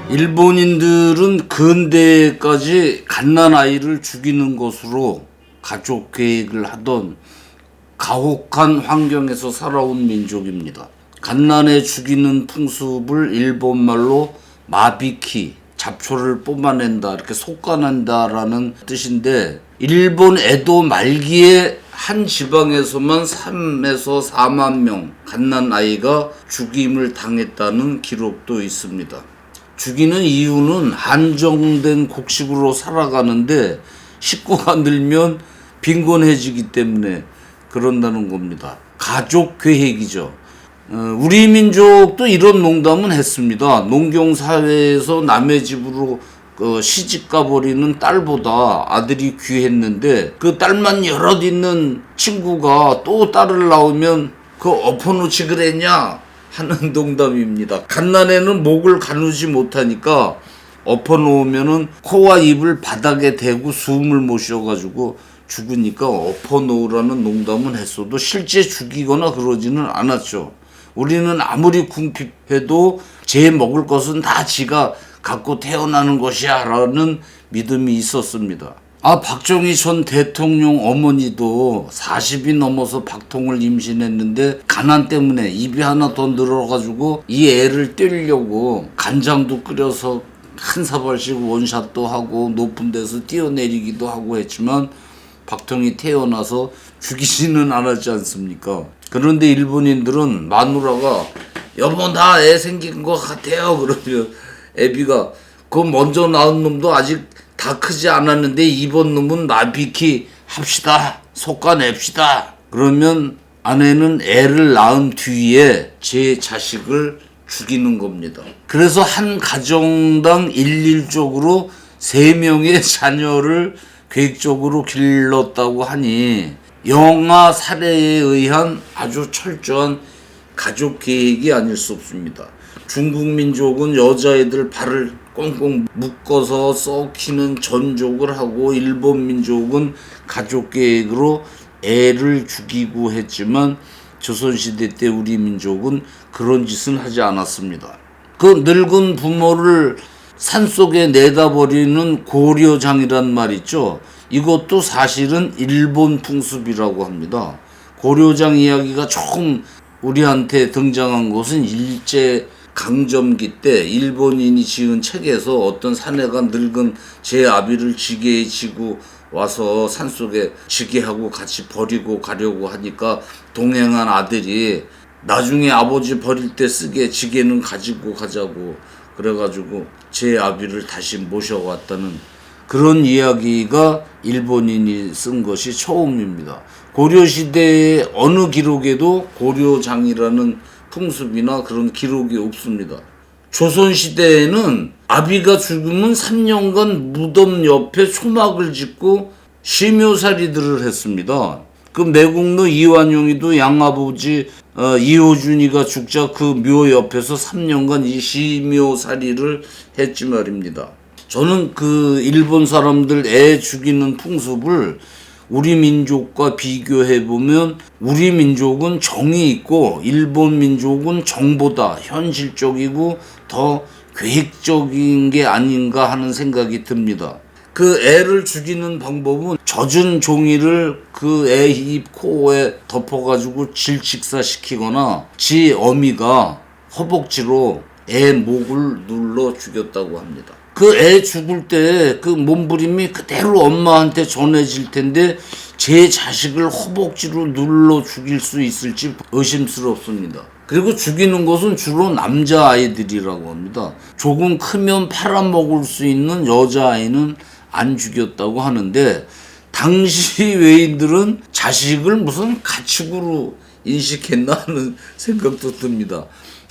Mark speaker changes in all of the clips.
Speaker 1: 일본인들은 근대까지 갓난아이를 죽이는 것으로 가족 계획을 하던 가혹한 환경에서 살아온 민족입니다. 갓난애 죽이는 풍습을 일본말로 마비키, 잡초를 뽑아낸다, 이렇게 솎아낸다라는 뜻인데, 일본 에도 말기에 한 지방에서만 3에서 4만 명 갓난아이가 죽임을 당했다는 기록도 있습니다. 죽이는 이유는 한정된 곡식으로 살아가는데 식구가 늘면 빈곤해지기 때문에 그런다는 겁니다. 가족 계획이죠. 우리 민족도 이런 농담은 했습니다. 농경사회에서 남의 집으로 시집 가버리는 딸보다 아들이 귀했는데, 그 딸만 여럿 있는 친구가 또 딸을 낳으면 그 엎어놓지 그랬냐 하는 농담입니다. 갓난애는 목을 가누지 못하니까 엎어놓으면은 코와 입을 바닥에 대고 숨을 못 쉬어가지고 죽으니까 엎어놓으라는 농담은 했어도 실제 죽이거나 그러지는 않았죠. 우리는 아무리 궁핍해도 제 먹을 것은 다 지가 갖고 태어나는 것이야 라는 믿음이 있었습니다. 박정희 전 대통령 어머니도 40이 넘어서 박통을 임신했는데 가난 때문에 입이 하나 더 늘어가지고 이 애를 떼려고 간장도 끓여서 한 사발씩 원샷도 하고 높은 데서 뛰어내리기도 하고 했지만 박통이 태어나서 죽이지는 않았지 않습니까? 그런데 일본인들은 마누라가 여보 나 애 생긴 것 같아요 그러면 애비가 그 먼저 낳은 놈도 아직 다 크지 않았는데 이번 놈은 마비키 합시다, 솎아냅시다. 그러면 아내는 애를 낳은 뒤에 제 자식을 죽이는 겁니다. 그래서 한 가정당 일률적으로 3명의 자녀를 계획적으로 길렀다고 하니 영아 사례에 의한 아주 철저한 가족 계획이 아닐 수 없습니다. 중국 민족은 여자애들 발을 꽁꽁 묶어서 썩히는 전족을 하고, 일본 민족은 가족 계획으로 애를 죽이고 했지만 조선시대 때 우리 민족은 그런 짓은 하지 않았습니다. 그 늙은 부모를 산속에 내다버리는 고려장이란 말 있죠. 이것도 사실은 일본 풍습이라고 합니다. 고려장 이야기가 처음 우리한테 등장한 것은 일제 강점기 때 일본인이 지은 책에서 어떤 사내가 늙은 제 아비를 지게에 지고 와서 산속에 지게하고 같이 버리고 가려고 하니까 동행한 아들이 나중에 아버지 버릴 때 쓰게 지게는 가지고 가자고 그래가지고 제 아비를 다시 모셔왔다는 그런 이야기가 일본인이 쓴 것이 처음입니다. 고려시대의 어느 기록에도 고려장이라는 풍습이나 그런 기록이 없습니다. 조선시대에는 아비가 죽으면 3년간 무덤 옆에 초막을 짓고 시묘살이들을 했습니다. 그 매국노 이완용이도 양아버지 이호준이가 죽자 그 묘 옆에서 3년간 이 시묘살이를 했지 말입니다. 저는 그 일본 사람들 애 죽이는 풍습을 우리 민족과 비교해보면 우리 민족은 정이 있고 일본 민족은 정보다 현실적이고 더 계획적인 게 아닌가 하는 생각이 듭니다. 그 애를 죽이는 방법은 젖은 종이를 그 애 입 코에 덮어가지고 질식사시키거나 지 어미가 허벅지로 애 목을 눌러 죽였다고 합니다. 그 애 죽을 때 그 몸부림이 그대로 엄마한테 전해질 텐데 제 자식을 허벅지로 눌러 죽일 수 있을지 의심스럽습니다. 그리고 죽이는 것은 주로 남자아이들이라고 합니다. 조금 크면 팔아먹을 수 있는 여자아이는 안 죽였다고 하는데, 당시 외인들은 자식을 무슨 가축으로 인식했나 하는 생각도 듭니다.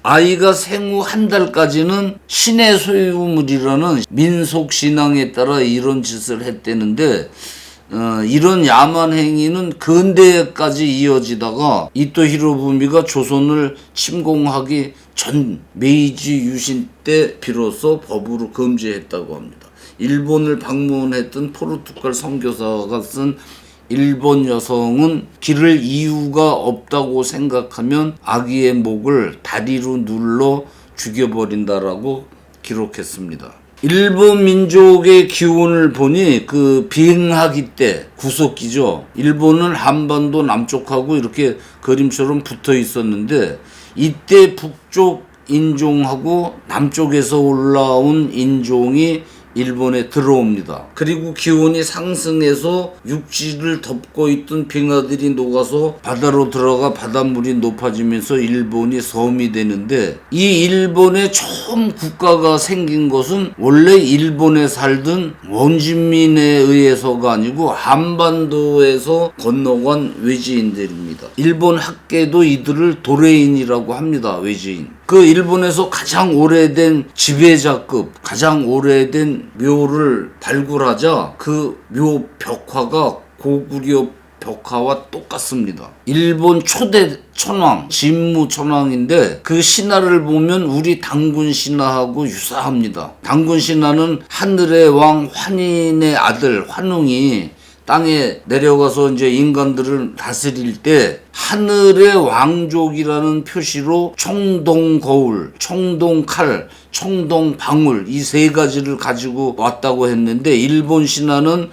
Speaker 1: 아이가 생후 한 달까지는 신의 소유물이라는 민속신앙에 따라 이런 짓을 했대는데, 이런 야만 행위는 근대까지 이어지다가 이토 히로부미가 조선을 침공하기 전 메이지 유신 때 비로소 법으로 금지했다고 합니다. 일본을 방문했던 포르투갈 선교사가 쓴 일본 여성은 기를 이유가 없다고 생각하면 아기의 목을 다리로 눌러 죽여버린다라고 기록했습니다. 일본 민족의 기원을 보니 그 빙하기 때 구석기죠. 일본은 한반도 남쪽하고 이렇게 그림처럼 붙어 있었는데 이때 북쪽 인종하고 남쪽에서 올라온 인종이 일본에 들어옵니다. 그리고 기온이 상승해서 육지를 덮고 있던 빙하들이 녹아서 바다로 들어가 바닷물이 높아지면서 일본이 섬이 되는데 이 일본의 처음 국가가 생긴 것은 원래 일본에 살던 원주민에 의해서가 아니고 한반도에서 건너간 외지인들입니다. 일본 학계도 이들을 도레인이라고 합니다. 외지인. 그 일본에서 가장 오래된 지배자급, 가장 오래된 묘를 발굴하자 그 묘 벽화가 고구려 벽화와 똑같습니다. 일본 초대 천황, 진무 천황인데 그 신화를 보면 우리 당군 신화하고 유사합니다. 당군 신화는 하늘의 왕 환인의 아들 환웅이 땅에 내려가서 이제 인간들을 다스릴 때 하늘의 왕족이라는 표시로 청동거울, 청동칼, 청동방울 이 세 가지를 가지고 왔다고 했는데 일본 신화는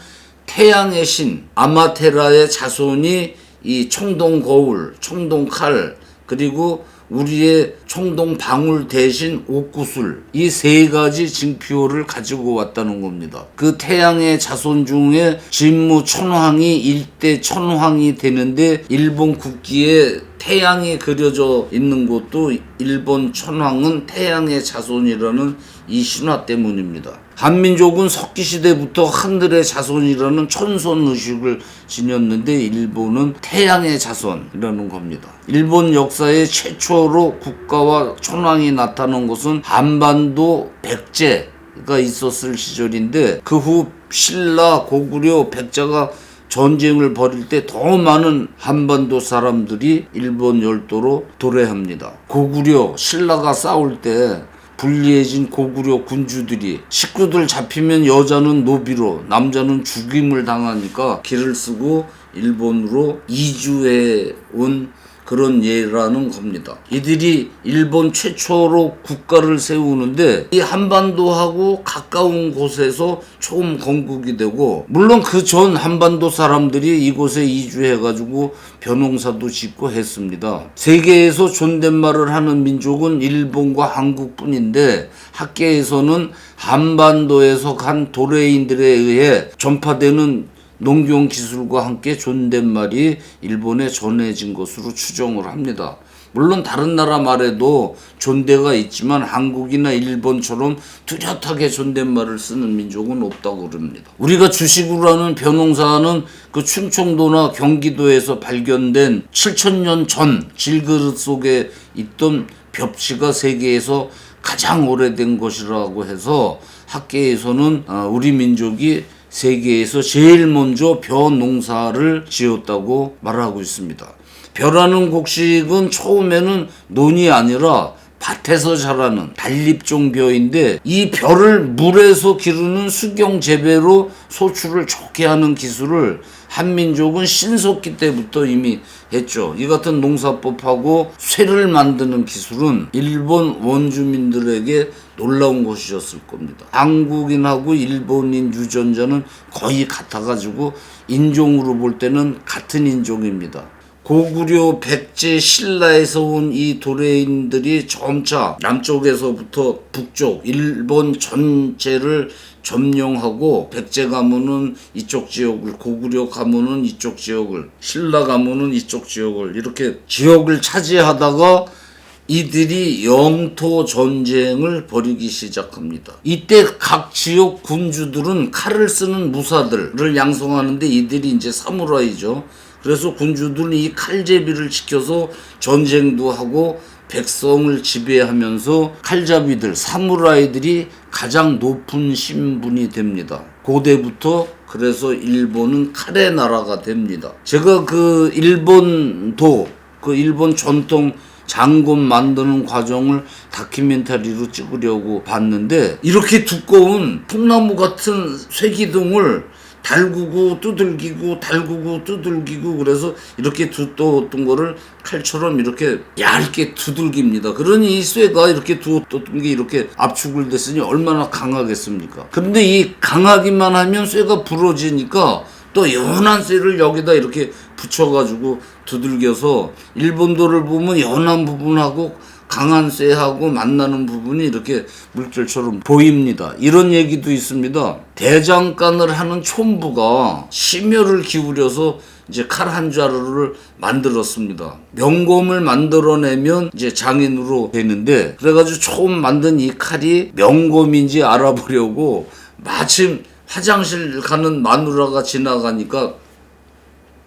Speaker 1: 태양의 신 아마테라의 자손이 이 청동거울, 청동칼 그리고 우리의 청동방울 대신 옥구슬 이 세 가지 징표를 가지고 왔다는 겁니다. 그 태양의 자손 중에 진무 천황이 일대 천황이 되는데 일본 국기에 태양이 그려져 있는 것도 일본 천황은 태양의 자손이라는 이 신화 때문입니다. 한민족은 석기시대부터 하늘의 자손이라는 천손의식을 지녔는데 일본은 태양의 자손이라는 겁니다. 일본 역사의 최초로 국가와 천황이 나타난 것은 한반도 백제가 있었을 시절인데 그 후 신라, 고구려, 백제가 전쟁을 벌일 때 더 많은 한반도 사람들이 일본 열도로 도래합니다. 고구려, 신라가 싸울 때 불리해진 고구려 군주들이 식구들 잡히면 여자는 노비로 남자는 죽임을 당하니까 길을 쓰고 일본으로 이주해 온 그런 예라는 겁니다. 이들이 일본 최초로 국가를 세우는데 이 한반도하고 가까운 곳에서 처음 건국이 되고 물론 그 전 한반도 사람들이 이곳에 이주해가지고 벼농사도 짓고 했습니다. 세계에서 존댓말을 하는 민족은 일본과 한국뿐인데 학계에서는 한반도에서 간 도레인들에 의해 전파되는 농경 기술과 함께 존댓말이 일본에 전해진 것으로 추정을 합니다. 물론 다른 나라 말에도 존대가 있지만 한국이나 일본처럼 뚜렷하게 존댓말을 쓰는 민족은 없다고 그럽니다. 우리가 주식으로 하는 벼농사는 그 충청도나 경기도에서 발견된 7,000년 전 질그릇 속에 있던 벽지가 세계에서 가장 오래된 것이라고 해서 학계에서는 우리 민족이 세계에서 제일 먼저 벼 농사를 지었다고 말하고 있습니다. 벼라는 곡식은 처음에는 논이 아니라 밭에서 자라는 단립종 벼인데 이 벼를 물에서 기르는 수경 재배로 소출을 좋게 하는 기술을 한민족은 신석기 때부터 이미 했죠. 이 같은 농사법하고 쇠를 만드는 기술은 일본 원주민들에게 놀라운 것이었을 겁니다. 한국인하고 일본인 유전자는 거의 같아가지고 인종으로 볼 때는 같은 인종입니다. 고구려, 백제, 신라에서 온 이 도레인들이 점차 남쪽에서부터 북쪽, 일본 전체를 점령하고 백제 가문은 이쪽 지역을, 고구려 가문은 이쪽 지역을, 신라 가문은 이쪽 지역을 이렇게 지역을 차지하다가 이들이 영토 전쟁을 벌이기 시작합니다. 이때 각 지역 군주들은 칼을 쓰는 무사들을 양성하는데 이들이 이제 사무라이죠. 그래서 군주들은 이 칼제비를 지켜서 전쟁도 하고 백성을 지배하면서 칼잡이들, 사무라이들이 가장 높은 신분이 됩니다. 고대부터 그래서 일본은 칼의 나라가 됩니다. 제가 그 일본도, 그 일본 전통 장군 만드는 과정을 다큐멘터리로 찍으려고 봤는데 이렇게 두꺼운 풍나무 같은 쇠기둥을 달구고 두들기고 달구고 두들기고 그래서 이렇게 두었던 거를 칼처럼 이렇게 얇게 두들깁니다. 그러니 이 쇠가 이렇게 두었던 게 이렇게 압축을 됐으니 얼마나 강하겠습니까? 그런데 이 강하기만 하면 쇠가 부러지니까 또 연한 쇠를 여기다 이렇게 붙여가지고 두들겨서 일본도를 보면 연한 부분하고 강한 쇠하고 만나는 부분이 이렇게 물결처럼 보입니다. 이런 얘기도 있습니다. 대장간을 하는 촌부가 심혈을 기울여서 이제 칼 한 자루를 만들었습니다. 명검을 만들어내면 이제 장인으로 되는데, 그래가지고 처음 만든 이 칼이 명검인지 알아보려고 마침 화장실 가는 마누라가 지나가니까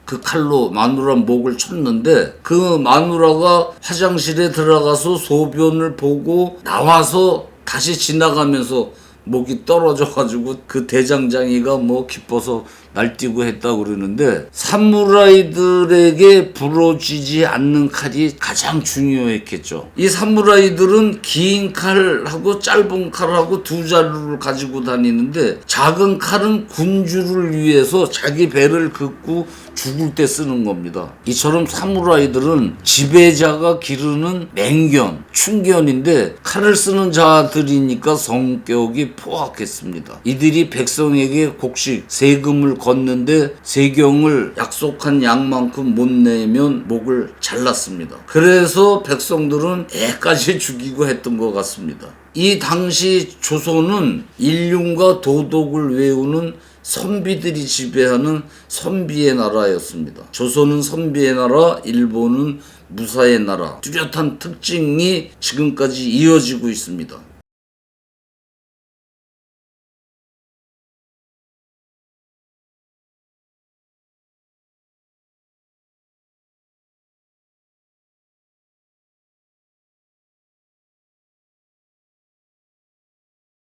Speaker 1: 그 칼로 마누라 목을 쳤는데, 그 마누라가 화장실에 들어가서 소변을 보고 나와서 다시 지나가면서 목이 떨어져가지고 그 대장장이가 뭐 기뻐서 날뛰고 했다고 그러는데, 사무라이들에게 부러지지 않는 칼이 가장 중요했겠죠. 이 사무라이들은 긴 칼하고 짧은 칼하고 두 자루를 가지고 다니는데, 작은 칼은 군주를 위해서 자기 배를 긋고 죽을 때 쓰는 겁니다. 이처럼 사무라이들은 지배자가 기르는 맹견, 충견인데 칼을 쓰는 자들이니까 성격이 포악했습니다. 이들이 백성에게 곡식, 세금을 걷는데 세경을 약속한 양만큼 못 내면 목을 잘랐습니다. 그래서 백성들은 애까지 죽이고 했던 것 같습니다. 이 당시 조선은 인륜과 도덕을 외우는 선비들이 지배하는 선비의 나라였습니다. 조선은 선비의 나라, 일본은 무사의 나라. 뚜렷한 특징이 지금까지 이어지고 있습니다.